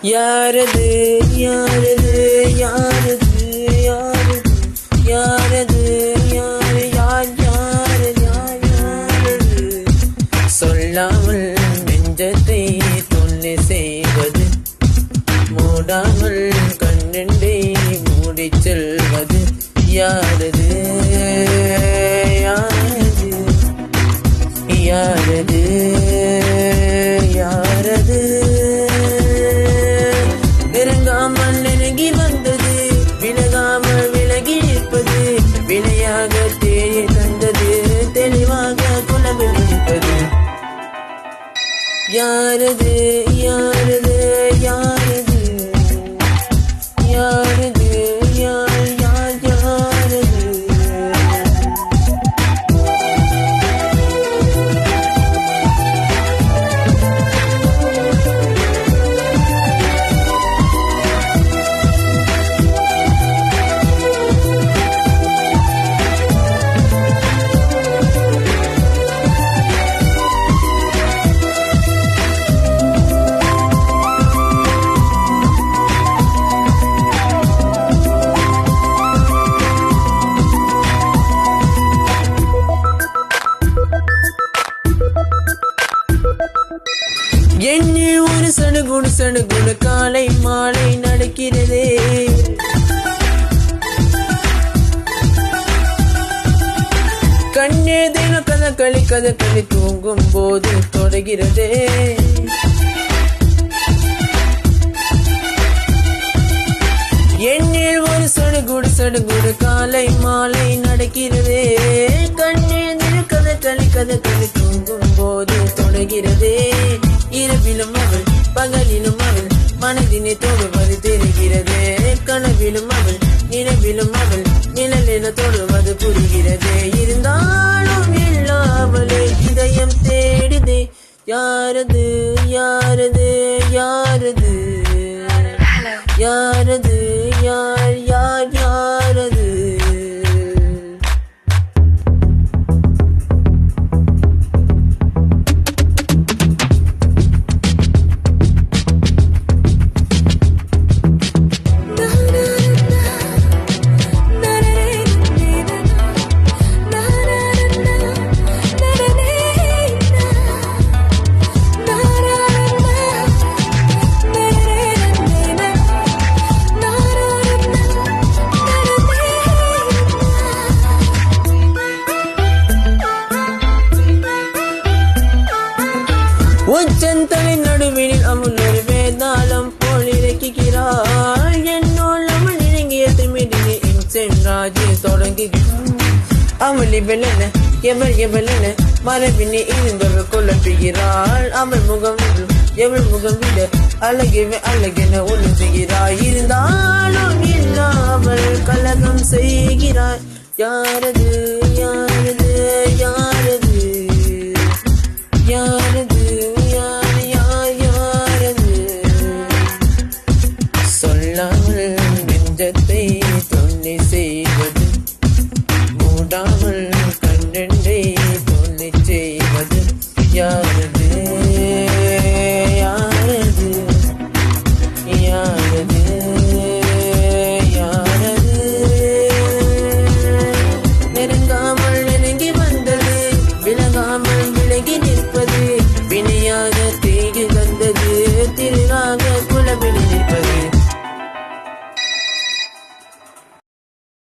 யாரது யாரது யாரது யாரது யாரது யார் யார் யார் யார் யாரது சொல்லாமல் நெஞ்சத்தை தொல்லை செய்வது மூடாமல் கண்ணெண்டை மூடிச் செல்வது யாரது யாரது யாரது யாரது நெருங்காமல் நெருங்கி வந்தது விலகாமல் விலகி இருப்பது விலையாக தேடி தந்தது தெளிவாக குணவில் இருப்பது யாரது யாரது யாரது யாரது யார் யார் யாரது எண்ணில் ஒரு சடுகுடு சடுகுடு காலை மாலை நடக்கிறதே கண்ணே தினம் கதகளி கதகளி தூங்கும் போது தொடர்கிறதே எண்ணில் ஒரு சடுகுடு சடுகுடு காலை மாலை நடக்கிறதே கண்ணே தினம் கதகளி கதகளி தூங்கும் போது தொடர்கிறதே இரவிலும் அவள் பகலிலும் அவள் மனதினை தொடுவது தெரிகிறதே கனவிலும் அவள் நினைவிலும் அவள் நிழலின தொடுவது புரிகிறதே இருந்தாலும் இல்லாமலே இதயம் தேடுதே யாரது யாரது யாரது யாரது யார் யார் யாரது உச்சந்தலை நடுவினில் அவள் ஒரு வேதாளம் போல் இறக்குகிறாள் என்னோள் அவள் இறங்கிய திமிரினை சென்றாஜி தொடங்குகிறாள் அவளை வெள்ளன எவள் எவளென மரபினை இருந்தவள் குழப்புகிறாள் அவள் முகம் எவள் முகம் விட அழகவே அழகென ஒழுங்குகிறாள் இருந்தாலும் இல்லாமல் கலகம் செய்கிறாள் யாரது